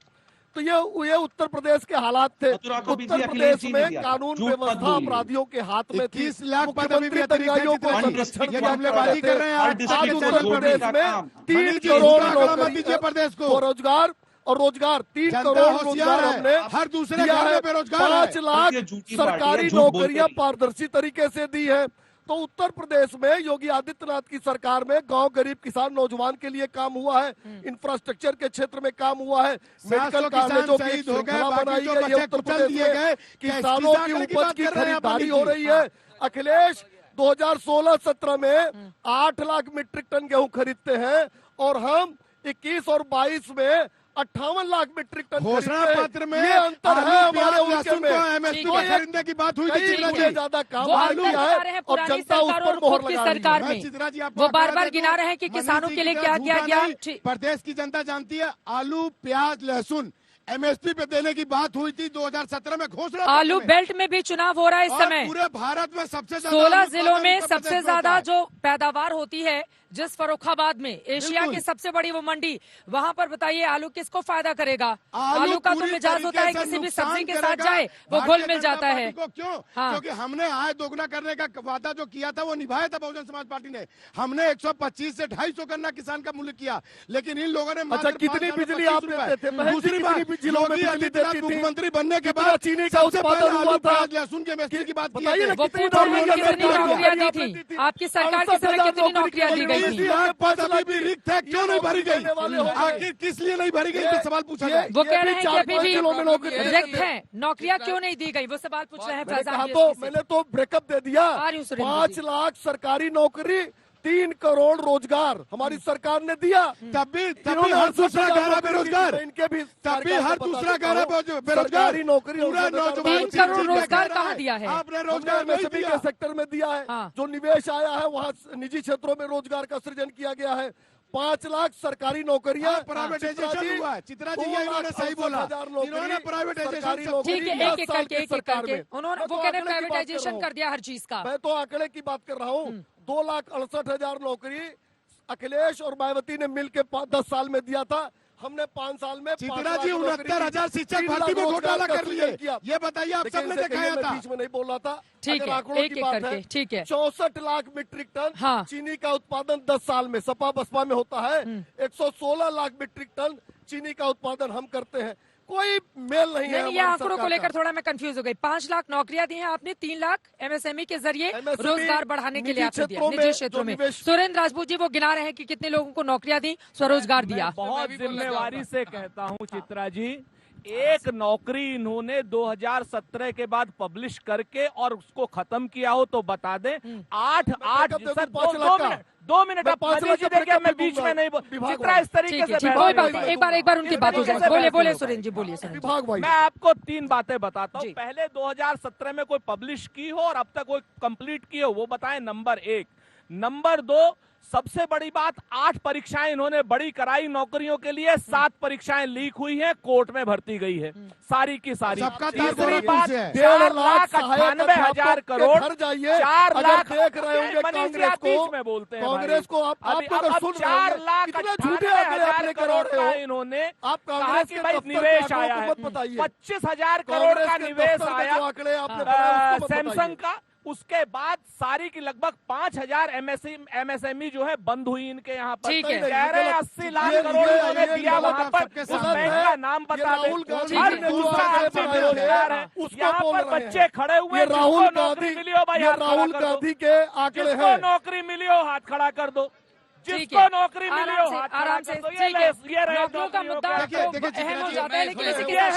तो ये उत्तर प्रदेश के हालात थे। उत्तर प्रदेश में कानून व्यवस्था अपराधियों के हाथ में थी। 21 लाख पद अभी भी तंगाइयों को ये घपलेबाजी कर रहे हैं। आज उत्तर प्रदेश में 3 करोड़ दीजिए प्रदेश को रोजगार और रोजगार 3 करोड़ रोजगार हमने हर दूसरे दिया घर है। में बेरोजगार 5 लाख सरकारी नौकरियां पारदर्शी तरीके से दी है। तो उत्तर प्रदेश में योगी आदित्यनाथ की सरकार में गांव गरीब किसान नौजवान के लिए काम हुआ है। इंफ्रास्ट्रक्चर के क्षेत्र में काम हुआ है। मेडिकल कॉलेजों की श्रृंखला बनाई गई है। उत्तर प्रदेश में किसानों की उपज की खरीदारी हो रही है। अखिलेश 2016-17 में 8 लाख मीट्रिक टन गेहूं खरीदते हैं और हम 21 और 22 में 58 लाख मीट्रिक टन घोषणा पत्र में ये अंतर है हमारे उनके में। एमएसपी को खरीदने की बात हुई थी। ज्यादा काम वो अंतर बता रहे हैं पुरानी सरकार और खुद की सरकार में। वो बार बार गिना रहे हैं कि किसानों के लिए क्या किया गया। प्रदेश की जनता जानती है। आलू, प्याज, लहसुन एमएसपी पे देने की बात हुई थी 2017 में घोषणा। आलू बेल्ट में भी चुनाव हो रहा है इस समय। पूरे भारत में सबसे ज्यादा 16 जिलों में सबसे ज्यादा जो पैदावार होती है, जिस फर्रुखाबाद में एशिया की सबसे बड़ी वो मंडी, वहां पर बताइए आलू किसको फायदा करेगा? आलू का तो मिजाज होता है किसी भी सब्जी के साथ जाए वो घुल मिल जाता है। क्यों? हाँ। क्योंकि हमने आय दोगुना करने का वादा जो किया था वो निभाया था बहुजन समाज पार्टी ने। हमने 125 से 250 करना किसान का मूल्य किया, लेकिन इन लोगों ने अच्छा कितनी बिजली आप देते थे? दूसरी बात, जिलों में योगी आदित्यनाथ मुख्यमंत्री बनने के बाद चीनी का उत्पादन हुआ था। लहसुन के एमएसपी की बात बताइए ना, वो कितनी पूछ रहे हैं कितनी नौकरियां दी दी थी आपकी सरकार के समय, कितनी नौकरियां दी गई थी? अभी भी रिक्त है, क्यों नहीं भरी गई? आखिर किस लिए नहीं भरी गई? सवाल पूछा जाए। वो कह रहे हैं कि अभी भी रिक्त है, नौकरियां क्यों नहीं दी गई? वो सवाल पूछ रहे हैं। मैंने तो ब्रेकअप दे दिया। 5 लाख सरकारी नौकरी 3 करोड़ रोजगार हमारी सरकार ने दिया। तब भी हर दूसरा गहरा बेरोजगार, इनके भी तब भी हर दूसरा गहरा बेरोजगार नौकरी। 3 करोड़ रोजगार कहाँ दिया है? आपने रोजगार में नहीं सभी दिया। के सेक्टर में दिया है। हाँ। जो निवेश आया है वहाँ निजी क्षेत्रों में रोजगार का सृजन किया गया है। 5 लाख सरकारी नौकरियां, प्राइवेटाइजेशन हुआ है। चित्रा जी ये इन्होंने सही बोला, इन्होंने प्राइवेटाइजेशन। ठीक है, एक एक करके उन्होंने वो कहने प्राइवेटाइजेशन कर दिया हर चीज का। मैं तो आंकड़े की बात कर रहा हूँ। 2,68,000 नौकरी अखिलेश और मायावती ने मिलकर 10 साल में दिया था। हमने 5 साल में चित्रा जी 69,000 शिक्षक भर्ती में घोटाला कर लिए। ये बताइए, आप सबने दिखाया था। बीच में नहीं बोल रहा था। ठीक है, एक एक करके। ठीक है, 64 लाख मीट्रिक टन हाँ। चीनी का उत्पादन 10 साल में सपा बसपा में होता है। 116 लाख मीट्रिक टन चीनी का उत्पादन हम करते हैं। कोई मेल नहीं है। ये आंकड़ों को लेकर थोड़ा मैं कंफ्यूज हो गई। 5 लाख नौकरियां दी हैं आपने, 3 लाख एमएसएमई के जरिए रोजगार बढ़ाने के लिए आपने दिया निजी क्षेत्रों में। सुरेंद्र राजपूत जी वो गिना रहे हैं कि कितने लोगों को नौकरियां दी, स्वरोजगार दिया। बहुत जिम्मेवारी से कहता हूं चित्रा जी, एक नौकरी इन्होंने 2017 के बाद पब्लिश करके और उसको खत्म किया हो तो बता दें। 2 मिनट आप देखिए, मैं बीच में नहीं चित्रा इस तरीके से एक बार उनकी बात हो जाए। बोले सुरेंद्र जी, बोलिए। मैं आपको 3 बातें बताता हूँ। पहले 2017 में कोई पब्लिश की हो और अब तक कोई कंप्लीट की हो वो बताएं, नंबर 1। नंबर 2, सबसे बड़ी बात, 8 परीक्षाएं इन्होंने बड़ी कराई नौकरियों के लिए, 7 परीक्षाएं लीक हुई हैं, कोर्ट में भर्ती गई है सारी की सारी। तीसरी बात, 4,98,000 करोड़, 4 लाख देख रहे होंगे कांग्रेस को, में बोलते हैं कांग्रेस को आप 4,98,000 करोड़ का इन्होंने कहा कि भाई निवेश आया है। 25,000 करोड़ का निवेश आया सैमसंग का। उसके बाद सारी की लगभग 5,000 एमएसएमई जो है बंद हुई इनके यहाँ पर। ठीक है, कह रहे हैं 80 लाख करोड़ उन्होंने दिया वहाँ पर। उस बैंक का नाम बता दें। हर दूसरा आदमी बेरोजगार है। यहाँ पर बच्चे खड़े हुए, जिसको नौकरी मिली हो भाई राहुल गांधी के आंकड़े हैं। जिसको नौकरी मिली हो हाथ खड़ा कर दो, जिसको नौकरी मिली हो हाथ खड़ा कर दो। नौकरियों का मुद्दा अहम हो जाता है, लेकिन इसी के साथ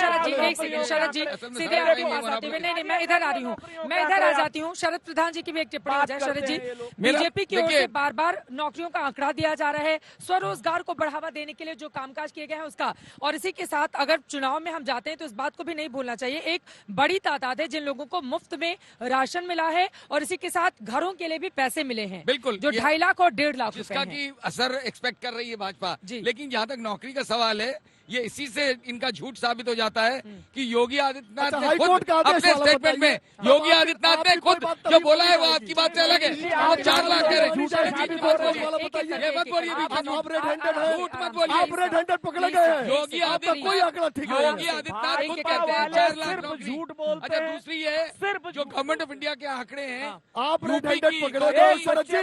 शरद जी सीधे आपके पास आते हुए, नहीं मैं इधर आ रही हूँ, मैं इधर आ जाती हूँ। शरद प्रधान जी की भी एक टिप्पणी हो जाए। शरद जी, बीजेपी की ओर से बार बार नौकरियों का आंकड़ा दिया जा रहा है, स्वरोजगार को बढ़ावा देने के लिए जो कामकाज किए गए हैं उसका, और इसी के साथ अगर चुनाव में हम जाते हैं तो इस बात को भी नहीं भूलना चाहिए, एक बड़ी तादाद है जिन लोगों को मुफ्त में राशन मिला है और इसी के साथ घरों के लिए भी पैसे मिले हैं। बिल्कुल, जो 2.5 लाख और 1.5 लाख जिसका की असर एक्सपेक्ट कर रही है भाजपा। लेकिन जहां तक नौकरी का सवाल है, ये इसी से इनका झूठ साबित हो जाता है कि योगी आदित्यनाथ ने खुद अपने स्टेटमेंट में, योगी आदित्यनाथ ने खुद जो बोला है वो आपकी बात से अलग है। आप 4 लाख कह रहे हैं, ये मत बोलिए, झूठ मत बोलिए, पकड़े गए। योगी आदित्यनाथ खुद कहते हैं 4 लाख झूठ बोलते हैं। अच्छा, दूसरी है सिर्फ जो गवर्नमेंट ऑफ इंडिया के आंकड़े हैं, आप यूपी की 4.8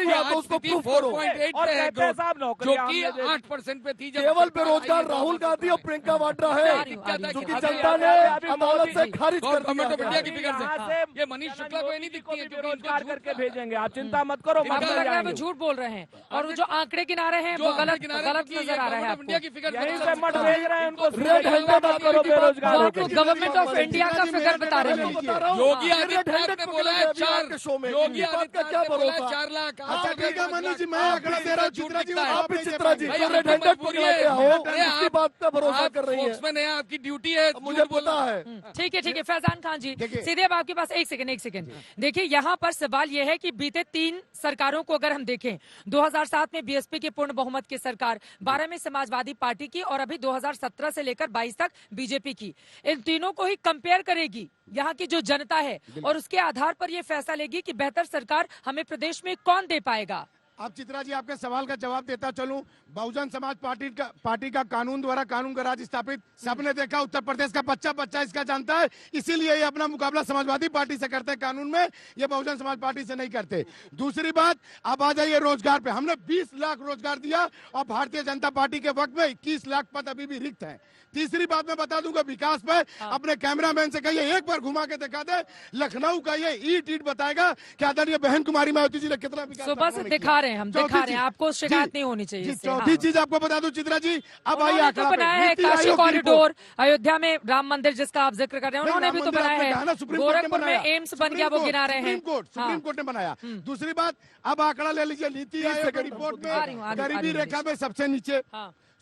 पे है ग्रोथ, जो कि 8% पे थी। केवल बेरोजगार राहुल गांधी और प्रियंका वाड्रा है, क्योंकि जनता ने अदालत से खारिज कर दिया। गवर्नमेंट ऑफ इंडिया की फिगर से ये मनीष शुक्ला को ये नहीं दिखती है, रोजगार करके भेजेंगे। आप चिंता मत करो, वो झूठ बोल रहे हैं और वो जो आंकड़े गिना रहे हैं वो गलत नजर आ रहा है आपको। यहीं से मत भेज रहे हैं उनको, गवर्नमेंट ऑफ इंडिया का फिगर बता रहे हैं। योगी आदित्यनाथ ने बोला है 4, योगी आदित्यनाथ ने बोला 4 लाख। मनीष जी, मैं आंकड़ा दे रहा हूँ, चित्रा जी बात पे भरोसा कर रही है। आपकी ड्यूटी है, मुझे पता है। ठीक है फैजान खान जी, सीधे अब आपके पास एक सेकंड। देखिए यहाँ पर सवाल यह है कि बीते 3 सरकारों को अगर हम देखें, 2007 में बीएसपी की पूर्ण बहुमत की सरकार, 12 में समाजवादी पार्टी की और अभी 2017 से लेकर 22 तक बीजेपी की, इन तीनों को ही कंपेयर करेगी यहाँ की जो जनता है और उसके आधार पर यह फैसला लेगी कि बेहतर सरकार हमें प्रदेश में कौन दे पाएगा। अब चित्रा जी आपके सवाल का जवाब देता चलूं। बहुजन समाज पार्टी का कानून द्वारा कानून का राज स्थापित सबने देखा, उत्तर प्रदेश का बच्चा इसका जानता है, इसीलिए ये अपना मुकाबला समाजवादी पार्टी से करते हैं कानून में, ये बहुजन समाज पार्टी से नहीं करते। दूसरी बात, अब आ जाइए रोजगार पे। हमने 20 लाख रोजगार दिया और भारतीय जनता पार्टी के वक्त में 21 लाख पद अभी भी रिक्त है। तीसरी बात मैं बता दूंगा विकास पे, अपने कैमरामैन से कहिए एक बार घुमा के दिखा दे, लखनऊ का ये ईट बताएगा कि आदरणीय बहन कुमारी मायावती जी ने कितना विकास सुबह से दिखा रहे रहे हैं, हम दिखा रहे हैं, आपको शिकायत नहीं होनी चाहिए इससे। चौथी चीज आपको बता दूं चित्रा जी, अब आई उन्होंने तो बनाया है काशी कॉरिडोर, अयोध्या में राम मंदिर जिसका आप जिक्र कर रहे हैं, उन्होंने भी तो बनाया है, गोरखपुर में एम्स बन गया, वो गिरा रहे हैं, सुप्रीम कोर्ट ने बनाया। दूसरी बात, अब आंकड़ा ले लीजिए, नीति आयोग की रिपोर्ट में गरीबी रेखा में सबसे नीचे,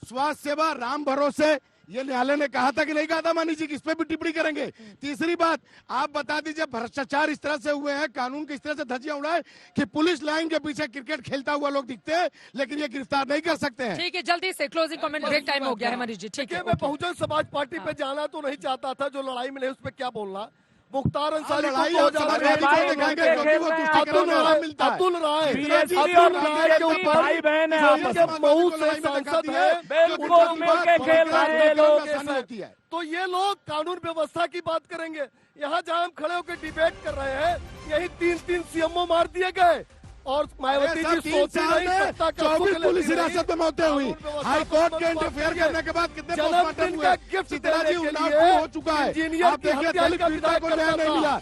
स्वास्थ्य सेवा राम भरोसे, ये न्यायालय ने कहा था कि नहीं कहा था, मानी जी इस पे भी टिप्पणी करेंगे। तीसरी बात, आप बता दीजिए भ्रष्टाचार इस तरह से हुए हैं, कानून की इस तरह से धज्जियां उड़ाए कि पुलिस लाइन के पीछे क्रिकेट खेलता हुआ लोग दिखते हैं, लेकिन ये गिरफ्तार नहीं कर सकते हैं। ठीक है, जल्दी से क्लोजिंग कमेंट, ब्रेक टाइम हो गया है मनीष जी। ठीक है, मैं बहुजन समाज पार्टी पे जाना तो नहीं चाहता था, जो लड़ाई में नहीं उस पर क्या बोलना। मुख्तार अंसारी अतुल राय के ऊपर भाई बहन है, मऊ से सांसद है, बिल्कुल मिलके खेल रहे हैं लोग। तो ये लोग कानून व्यवस्था की बात करेंगे। यहाँ जहाँ हम खड़े होकर डिबेट कर रहे हैं, यही 3 सीएमओ मार दिए गए, और मायावती जी सोचती नहीं, 24 पुलिस हिरासत में मौतें हुई, हाई कोर्ट के इंटरफेयर करने के बाद कितने पोस्टमार्टम हुए, चित्रा जी उन्नाव हो चुका है, आप देखिए दलित पीड़िता को न्याय नहीं मिला।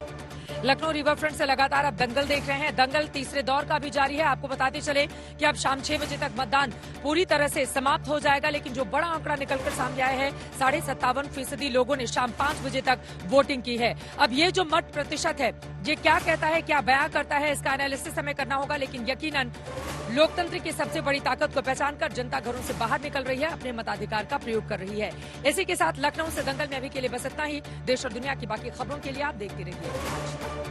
लखनऊ रिवर फ्रंट से लगातार आप दंगल देख रहे हैं, दंगल तीसरे दौर का भी जारी है। आपको बताते चले कि अब शाम 6 बजे तक मतदान पूरी तरह से समाप्त हो जाएगा, लेकिन जो बड़ा आंकड़ा निकलकर सामने आया है, 57.5% लोगों ने शाम 5 बजे तक वोटिंग की है। अब ये जो मत प्रतिशत है, ये क्या कहता है, क्या बयां करता है, इसका एनालिसिस हमें करना होगा, लेकिन यकीनन लोकतंत्र की सबसे बड़ी ताकत को पहचान कर जनता घरों से बाहर निकल रही है, अपने मताधिकार का प्रयोग कर रही है। इसी के साथ लखनऊ से दंगल में अभी के लिए बस इतना ही। देश और दुनिया की बाकी खबरों के लिए आप देखते रहिए।